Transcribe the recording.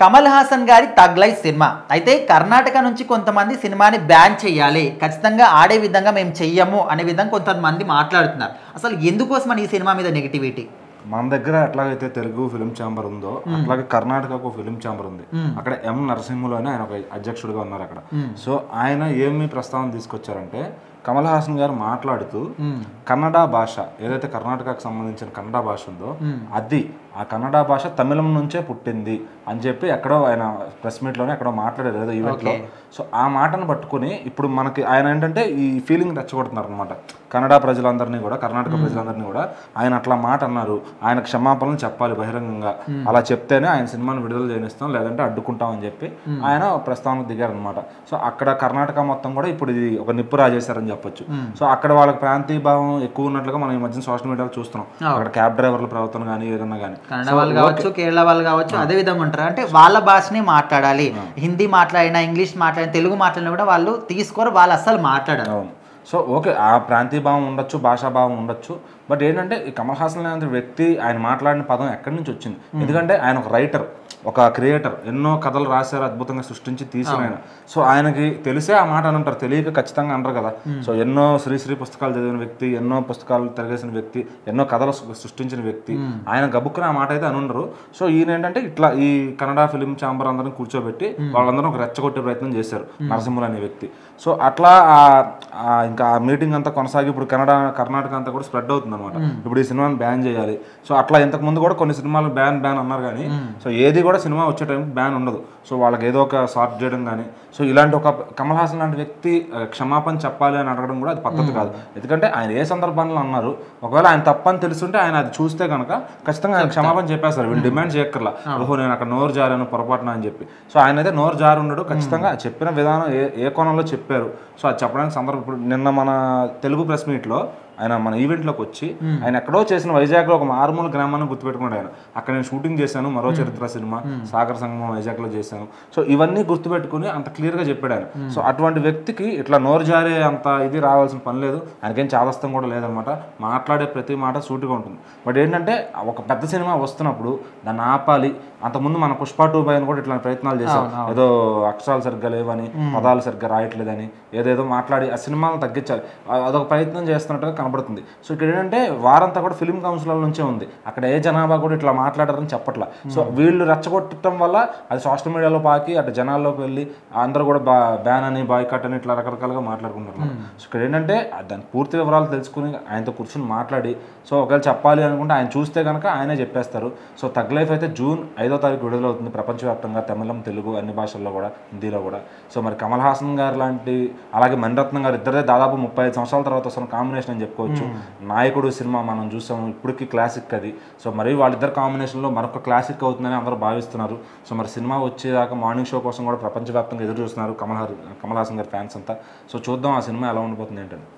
కమల్ హాసన్ గారి tug life cinema అయితే కర్ణాటక నుంచి కొంతమంది సినిమాని బ్యాన్ చేయాలి, ఖచ్చితంగా ఆడే విధంగా మేము చెయ్యము అనే విధంగా కొంతమంది మాట్లాడుతున్నారు. అసలు ఎందుకోసం ఈ సినిమా మీద నెగిటివిటీ? మన దగ్గర ఎట్లాగైతే తెలుగు ఫిలిం ఛాంబర్ ఉందో అట్లాగే కర్ణాటకకు ఒక ఫిలిం ఛాంబర్ ఉంది. అక్కడ ఎం నరసింహులు అని ఆయన ఒక అధ్యక్షుడిగా ఉన్నారు అక్కడ. సో ఆయన ఏమి ప్రస్తావన తీసుకొచ్చారంటే, కమల్ హాసన్ గారు మాట్లాడుతూ కన్నడ భాష ఏదైతే కర్ణాటకకు సంబంధించిన కన్నడ భాష ఉందో అది ఆ కన్నడ భాష తమిళం నుంచే పుట్టింది అని చెప్పి ఎక్కడో ఆయన ప్రెస్ మీట్లోనే ఎక్కడో మాట్లాడారు ఏదో ఈవెంట్లో. సో ఆ మాటను పట్టుకుని ఇప్పుడు మనకి ఆయన ఏంటంటే ఈ ఫీలింగ్ రెచ్చగొడుతున్నారు అనమాట. కన్నడ ప్రజలందరినీ కూడా, కర్ణాటక ప్రజలందరినీ కూడా ఆయన అట్లా మాట అన్నారు, ఆయన క్షమాపణలు చెప్పాలి బహిరంగంగా, అలా చెప్తేనే ఆయన సినిమాను విడుదల చేయనిస్తాం లేదంటే అడ్డుకుంటాం అని చెప్పి ఆయన ప్రస్తావనకు దిగారనమాట. సో అక్కడ కర్ణాటక మొత్తం కూడా ఇప్పుడు ఇది ఒక నిప్పు రాజేశారని చెప్పొచ్చు. సో అక్కడ వాళ్ళకి ప్రాంతీయ భావం ఎక్కువ ఉన్నట్లుగా మనం ఈ మధ్యన సోషల్ మీడియాలో చూస్తున్నాం. అక్కడ క్యాబ్ డ్రైవర్ల ప్రవర్తన కానీ ఏదన్నా కానీ, కన్నడ వాళ్ళు కావచ్చు, కేరళ వాళ్ళు కావచ్చు, అదే విధంగా ఉంటారు. అంటే వాళ్ళ భాషనే మాట్లాడాలి, హిందీ మాట్లాడినా, ఇంగ్లీష్ మాట్లాడినా, తెలుగు మాట్లాడినా కూడా వాళ్ళు తీసుకోరు, వాళ్ళు అస్సలు మాట్లాడారు. సో ఓకే, ఆ ప్రాంతీయ భావం ఉండొచ్చు, భాషాభావం ఉండొచ్చు. బట్ ఏంటంటే ఈ కమల్ హాసన్ అనే వ్యక్తి ఆయన మాట్లాడిన పదం ఎక్కడి నుంచి వచ్చింది? ఎందుకంటే ఆయన ఒక రైటర్, ఒక క్రియేటర్, ఎన్నో కథలు రాశారు, అద్భుతంగా సృష్టించి తీసిన ఆయన. సో ఆయనకి తెలిసే ఆ మాట అని అంటారు, తెలియక ఖచ్చితంగా అంటారు కదా. సో ఎన్నో శ్రీశ్రీ పుస్తకాలు చదివిన వ్యక్తి, ఎన్నో పుస్తకాలు తిరగేసిన వ్యక్తి, ఎన్నో కథలు సృష్టించిన వ్యక్తి, ఆయన గబుక్కున ఆ మాట అయితే అనుండరు. సో ఈయన ఏంటంటే ఇట్లా ఈ కన్నడ ఫిలిం ఛాంబర్ అందరిని కూర్చోబెట్టి వాళ్ళందరూ ఒక రెచ్చగొట్టే ప్రయత్నం చేశారు నరసింహులు అనే వ్యక్తి. సో అట్లా ఇంకా ఆ మీటింగ్ అంతా కొనసాగి ఇప్పుడు కర్ణాటక అంతా కూడా స్ప్రెడ్ అవుతుంది అనమాట. ఇప్పుడు ఈ సినిమాని బ్యాన్ చేయాలి. సో అట్లా ఇంతకు ముందు కూడా కొన్ని సినిమాలు బ్యాన్ అన్నారు కానీ, సో ఏది కూడా సినిమా వచ్చే టైం బ్యాన్ ఉండదు. సో వాళ్ళకి ఏదో ఒక సార్ట్ చేయడం కానీ, సో ఇలాంటి ఒక కమల్ హాసన్ లాంటి వ్యక్తి క్షమాపణ చెప్పాలి అని అడగడం కూడా అది పద్ధతి కాదు. ఎందుకంటే ఆయన ఏ సందర్భంలో అన్నారు, ఒకవేళ ఆయన తప్పని తెలుస్తుంటే ఆయన అది చూస్తే కనుక ఖచ్చితంగా ఆయన క్షమాపణ చెప్పేస్తారు. వీళ్ళు డిమాండ్ చేయక్కర్లా, ఓహో నేను అక్కడ నోరు జారాను పొరపాటున అని చెప్పి. సో ఆయన అయితే నోరు జారు ఉండడు, ఖచ్చితంగా చెప్పిన విధానం ఏ కోణంలో చెప్పారు. సో అది చెప్పడానికి సందర్భం. ఇప్పుడు నిన్న మన తెలుగు ప్రెస్ మీట్లో ఆయన మన ఈవెంట్లోకి వచ్చి ఆయన ఎక్కడో చేసిన వైజాగ్లో ఒక మారుమూల గ్రామాన్ని గుర్తుపెట్టుకున్నాడు ఆయన. అక్కడ నేను షూటింగ్ చేశాను, మరో చరిత్ర సినిమా, సాగర సంగమం వైజాగ్లో చేశాను. సో ఇవన్నీ గుర్తుపెట్టుకుని అంత క్లియర్గా చెప్పాడు ఆయన. సో అటువంటి వ్యక్తికి ఇట్లా నోరు జారే అంత ఇది రావాల్సిన పని లేదు, ఆయనకేం చాదస్తం కూడా లేదనమాట. మాట్లాడే ప్రతి మాట సూటిగా ఉంటుంది. బట్ ఏంటంటే ఒక పెద్ద సినిమా వస్తున్నప్పుడు దాన్ని ఆపాలి. అంతకుముందు మన పుష్ప 2 పైన కూడా ఇట్లా ప్రయత్నాలు చేశాం, ఏదో అక్షరాలు సరిగ్గా లేవని, పదాలు సరిగ్గా రాయట్లేదని, ఏదేదో మాట్లాడి ఆ సినిమాలను తగ్గించాలి, అదొక ప్రయత్నం చేస్తున్నట్టుగా కనబడుతుంది. సో ఇక్కడ ఏంటంటే వారంతా కూడా ఫిలిం కౌన్సిల్ నుంచే ఉంది, అక్కడ ఏ జనాభా కూడా ఇట్లా మాట్లాడారని చెప్పట్లా. సో వీళ్ళు రెచ్చగొట్టడం వల్ల అది సోషల్ మీడియాలో పాకి అటు జనాల్లోకి వెళ్ళి అందరూ కూడా బ్యాన్ అని, బాయ్కట్ అని ఇట్లా రకరకాలుగా మాట్లాడుకుంటున్నారు. సో ఇక్కడ ఏంటంటే దాని పూర్తి వివరాలు తెలుసుకుని ఆయనతో కూర్చొని మాట్లాడి, సో ఒకవేళ చెప్పాలి అనుకుంటే ఆయన చూస్తే కనుక ఆయనే చెప్పేస్తారు. సో థగ్ లైఫ్ అయితే జూన్ 5వ తారీఖు విడుదలవుతుంది ప్రపంచవ్యాప్తంగా, తమిళం, తెలుగు అన్ని భాషల్లో కూడా, హిందీలో కూడా. సో మరి కమల్ హాసన్ గారు లాంటి, అలాగే మణిరత్నం గారు, ఇద్దరే దాదాపు 35 సంవత్సరాల తర్వాత వస్తున్న కాంబినేషన్ అని చెప్పుకోవచ్చు. నాయకుడు సినిమా మనం చూసాము, ఇప్పటికీ క్లాసిక్ అది. సో మరి వాళ్ళిద్దరు కాంబినేషన్లో మరొక క్లాసిక్ అవుతుందని అందరూ భావిస్తున్నారు. సో మరి సినిమా వచ్చేదాకా మార్నింగ్ షో కోసం కూడా ప్రపంచవ్యాప్తంగా ఎదురు చూస్తున్నారు కమల్ హాసన్ గారి ఫ్యాన్స్ అంతా. సో చూద్దాం ఆ సినిమా ఎలా ఉండిపోతుంది ఏంటని.